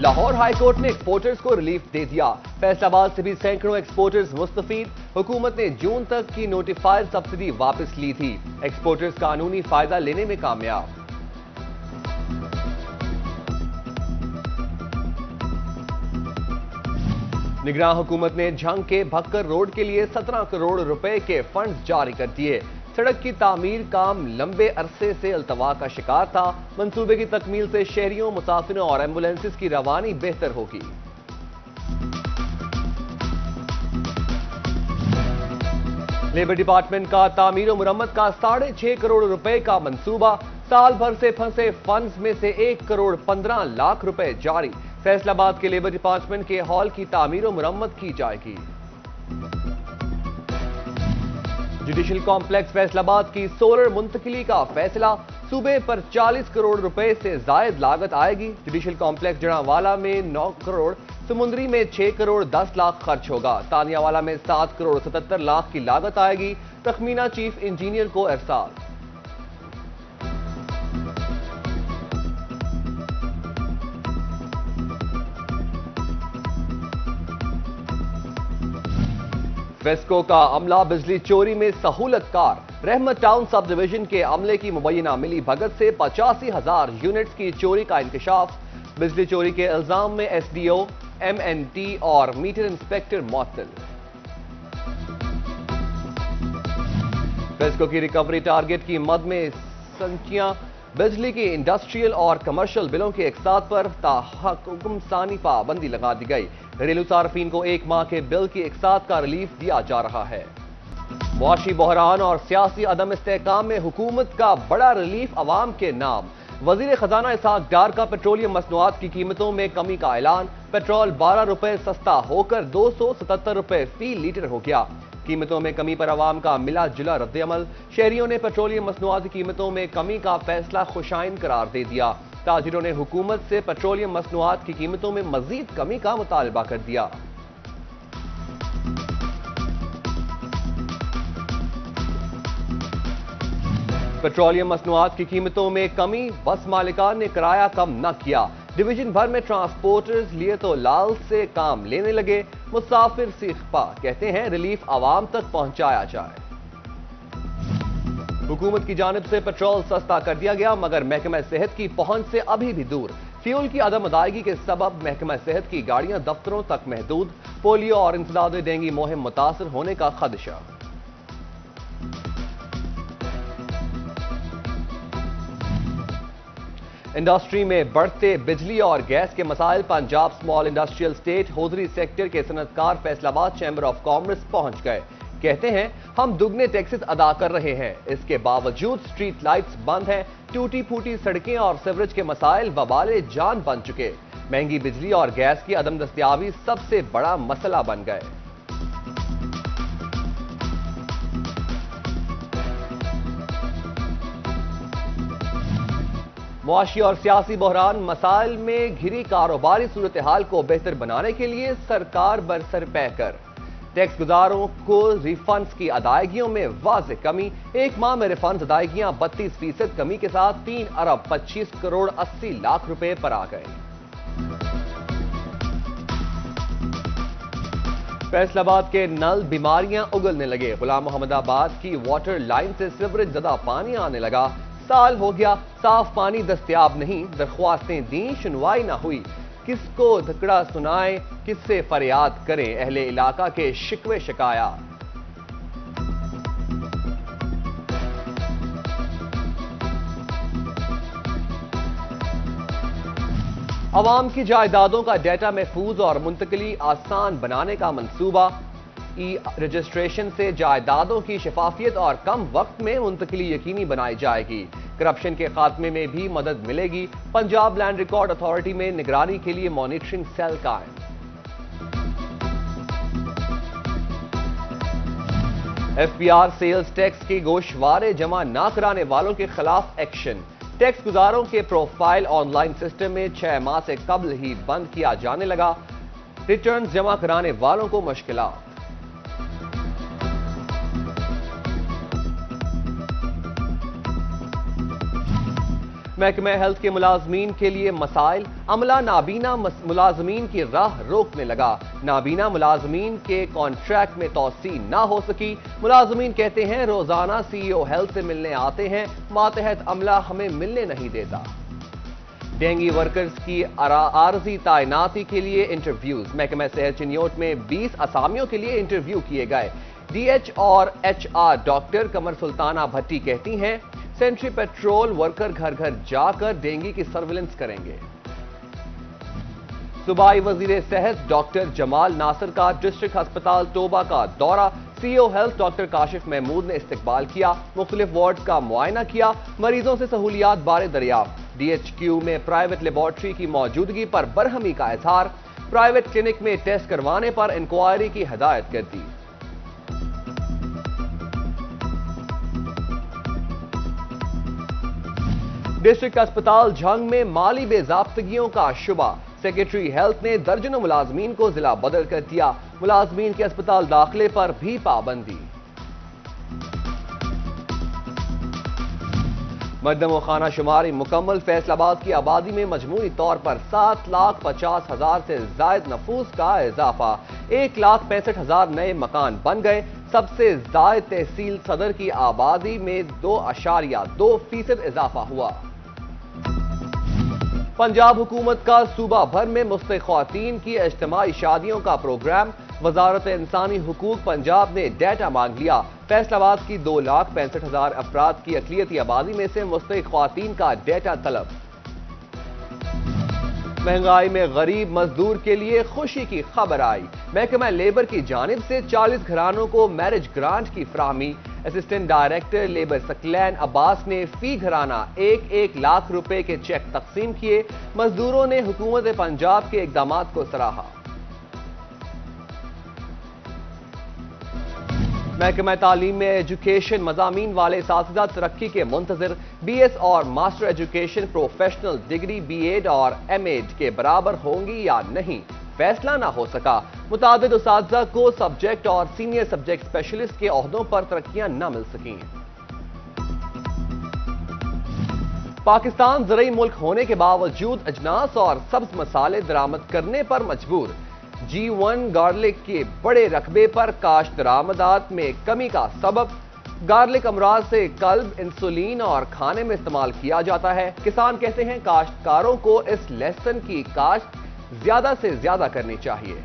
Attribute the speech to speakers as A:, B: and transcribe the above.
A: Lahore high court نے exporters کو relief دے دیا. فیصل آباد سے بھی سینکڑوں ایکسپورٹرز مستفید. حکومت نے جون تک کی نوٹیفائڈ سبسڈی واپس لی تھی. ایکسپورٹرز قانونی فائدہ لینے میں کامیاب. نگراں حکومت نے جھنگ کے بھکر روڈ کے لیے 17 کروڑ روپے کے فنڈز جاری کر دیے. سڑک کی تعمیر کام لمبے عرصے سے التوا کا شکار تھا. منصوبے کی تکمیل سے شہریوں، مسافروں اور ایمبولینسز کی روانی بہتر ہوگی. لیبر ڈپارٹمنٹ کا تعمیر و مرمت کا 6.5 کروڑ روپے کا منصوبہ. سال بھر سے پھنسے فنڈز میں سے 1 کروڑ 15 لاکھ روپے جاری. فیصل آباد کے لیبر ڈپارٹمنٹ کے ہال کی تعمیر و مرمت کی جائے گی. جوڈیشل کمپلیکس فیصل آباد کی سولر منتقلی کا فیصلہ. صوبے پر 40 کروڑ روپے سے زائد لاگت آئے گی. جوڈیشل کمپلیکس جڑاوالا میں 9 کروڑ، سمندری میں 6 کروڑ 10 لاکھ خرچ ہوگا. تانیہ والا میں 7 کروڑ 77 لاکھ کی لاگت آئے گی. تخمینہ چیف انجینئر کو ارسال. ویسکو کا عملہ بجلی چوری میں سہولت کار. رحمت ٹاؤن سب ڈویژن کے عملے کی مبینہ ملی بھگت سے 85,000 یونٹس کی چوری کا انکشاف. بجلی چوری کے الزام میں S D O, M N T اور میٹر انسپیکٹر معطل. ویسکو کی ریکوری ٹارگٹ کی مد میں سنچیاں. بجلی کی انڈسٹریل اور کمرشل بلوں کے اقساط پر تاحکم ثانی پابندی لگا دی گئی. گھریلو صارفین کو 1 ماہ کے بل کی اقساط کا ریلیف دیا جا رہا ہے. معاشی بحران اور سیاسی عدم استحکام میں حکومت کا بڑا ریلیف عوام کے نام. وزیر خزانہ اسحاق ڈار کا پیٹرولیم مصنوعات کی قیمتوں میں کمی کا اعلان. پیٹرول 12 روپے سستا ہو کر 277 روپے فی لیٹر ہو گیا. قیمتوں میں کمی پر عوام کا ملا جلا رد عمل. شہریوں نے پیٹرولیم مصنوعات کی قیمتوں میں کمی کا فیصلہ خوشائن قرار دے دیا. تاجروں نے حکومت سے پیٹرولیم مصنوعات کی قیمتوں میں مزید کمی کا مطالبہ کر دیا. پیٹرولیم مصنوعات کی قیمتوں میں کمی. بس مالکان نے کرایہ کم نہ کیا. ڈویژن بھر میں ٹرانسپورٹرز لیے تو لال سے کام لینے لگے. مسافر سیخپا کہتے ہیں ریلیف عوام تک پہنچایا جائے. حکومت کی جانب سے پیٹرول سستا کر دیا گیا مگر محکمہ صحت کی پہنچ سے ابھی بھی دور. فیول کی عدم ادائیگی کے سبب محکمہ صحت کی گاڑیاں دفتروں تک محدود. پولیو اور انسداد ڈینگی مہم متاثر ہونے کا خدشہ. انڈسٹری میں بڑھتے بجلی اور گیس کے مسائل. Punjab small industrial estate hosiery sector کے صنعتکار فیصل آباد چیمبر آف کامرس پہنچ گئے. کہتے ہیں ہم دگنے ٹیکسز ادا کر رہے ہیں، اس کے باوجود اسٹریٹ لائٹس بند ہیں. ٹوٹی پھوٹی سڑکیں اور سیوریج کے مسائل وبال جان بن چکے. مہنگی بجلی اور گیس کی عدم دستیابی سب سے بڑا مسئلہ بن گئے. معاشی اور سیاسی بحران مسائل میں گھری کاروباری صورتحال کو بہتر بنانے کے لیے سرکار برسر پے کر. ٹیکس گزاروں کو ریفنڈز کی ادائیگیوں میں واضح کمی. 1 ماہ میں ریفنڈز ادائیگیاں 32% کمی کے ساتھ 3 ارب 25 کروڑ 80 لاکھ روپے پر آ گئے. فیصل آباد کے نل بیماریاں اگلنے لگے. غلام محمد آباد کی واٹر لائن سے سیوریج زدہ پانی آنے لگا. سال ہو گیا صاف پانی دستیاب نہیں. درخواستیں دیں سنوائی نہ ہوئی. کس کو دھکڑا سنائیں، کس سے فریاد کریں، اہل علاقہ کے شکوے شکایات. عوام کی جائیدادوں کا ڈیٹا محفوظ اور منتقلی آسان بنانے کا منصوبہ. ای رجسٹریشن سے جائیدادوں کی شفافیت اور کم وقت میں منتقلی یقینی بنائی جائے گی. کرپشن کے خاتمے میں بھی مدد ملے گی. پنجاب لینڈ ریکارڈ اتھارٹی میں نگرانی کے لیے مانیٹرنگ سیل قائم. F P R sales tax کے گوشوارے جمع نہ کرانے والوں کے خلاف ایکشن. ٹیکس گزاروں کے پروفائل آن لائن سسٹم میں 6 ماہ سے قبل ہی بند کیا جانے لگا. ریٹرنز جمع کرانے والوں کو مشکلات. محکمہ ہیلتھ کے ملازمین کے لیے مسائل، عملہ نابینا ملازمین کی راہ روکنے لگا۔ نابینا ملازمین کے کانٹریکٹ میں توسیع نہ ہو سکی۔ ملازمین کہتے ہیں روزانہ سی ای او ہیلتھ سے ملنے آتے ہیں، ماتحت عملہ ہمیں ملنے نہیں دیتا۔ ڈینگی ورکرز کی عارضی تعیناتی کے لیے انٹرویوز، محکمہ صحت چنیوٹ میں 20 اسامیوں کے لیے انٹرویو کیے گئے۔ ڈی ایچ اور ایچ آر ڈاکٹر قمر سلطانہ بھٹی کہتی ہیں سینٹری پیٹرول ورکر گھر گھر جا کر ڈینگی کی سرویلنس کریں گے۔ صوبائی وزیر صحت ڈاکٹر جمال ناصر کا ڈسٹرکٹ ہسپتال توبہ کا دورہ، C O health doctor Kashif Mahmood نے استقبال کیا، مختلف وارڈز کا معائنہ کیا، مریضوں سے سہولیات بارے دریافت۔ ڈی ایچ کیو میں پرائیویٹ لیبارٹری کی موجودگی پر برہمی کا اظہار، پرائیویٹ کلینک میں ٹیسٹ کروانے پر انکوائری کی ہدایت کر دی۔ ڈسٹرکٹ ہسپتال جھنگ میں مالی بے ضابطگیوں کا شبہ، سیکرٹری ہیلتھ نے درجنوں ملازمین کو ضلع بدل کر دیا، ملازمین کے اسپتال داخلے پر بھی پابندی۔ مردم و خانہ شماری مکمل، فیصل آباد کی آبادی میں مجموعی طور پر 7,50,000 سے زائد نفوس کا اضافہ، 1,65,000 نئے مکان بن گئے، سب سے زائد تحصیل صدر کی آبادی میں 2.2% اضافہ ہوا۔ پنجاب حکومت کا صوبہ بھر میں مستحق خواتین کی اجتماعی شادیوں کا پروگرام، وزارت انسانی حقوق پنجاب نے ڈیٹا مانگ لیا، فیصل آباد کی 2,65,000 افراد کی اقلیتی آبادی میں سے مستحق خواتین کا ڈیٹا طلب۔ مہنگائی میں غریب مزدور کے لیے خوشی کی خبر آئی، محکمہ لیبر کی جانب سے 40 گھرانوں کو میرج گرانٹ کی فراہمی، اسسٹنٹ ڈائریکٹر لیبر ثقلین عباس نے فی گھرانہ 1 لاکھ روپے کے چیک تقسیم کیے، مزدوروں نے حکومت پنجاب کے اقدامات کو سراہا۔ محکمہ تعلیم میں ایجوکیشن مضامین والے اساتذہ ترقی کے منتظر، بی ایس اور master education professional degree B Ed اور ایم ایڈ کے برابر ہوں گی یا نہیں، فیصلہ نہ ہو سکا، متعدد اساتذہ کو سبجیکٹ اور سینئر سبجیکٹ اسپیشلسٹ کے عہدوں پر ترقیاں نہ مل سکیں۔ پاکستان زرعی ملک ہونے کے باوجود اجناس اور سبز مسالے درآمد کرنے پر مجبور، G1 گارلک کے بڑے رقبے پر کاشت درآمدات میں کمی کا سبب، گارلک امراض سے قلب، انسولین اور کھانے میں استعمال کیا جاتا ہے۔ کسان کہتے ہیں کاشتکاروں کو اس لہسن کی کاشت زیادہ سے زیادہ کرنی چاہیے۔